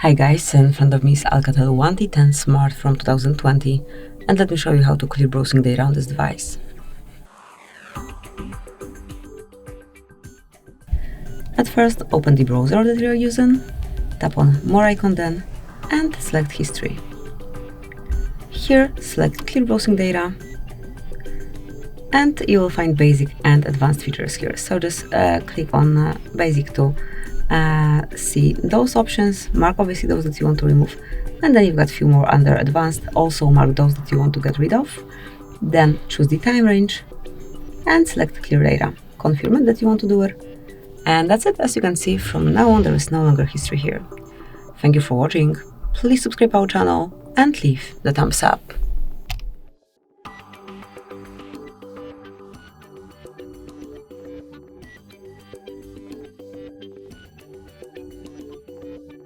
Hi guys, in front of me is ALCATEL 1T10 Smart from 2020, and let me show you how to clear browsing data on this device. At first, open the browser that you're using, tap on More icon then, and select History. Here, select Clear Browsing Data, and you will find Basic and Advanced features here. So just click on Basic to see those options, mark obviously those that you want to remove, and then you've got a few more under Advanced. Also mark those that you want to get rid of. Then choose the time range and select Clear Data. Confirm it that you want to do it. And that's it. As you can see, from now on there is no longer history here. Thank you for watching. Please subscribe our channel and leave the thumbs up.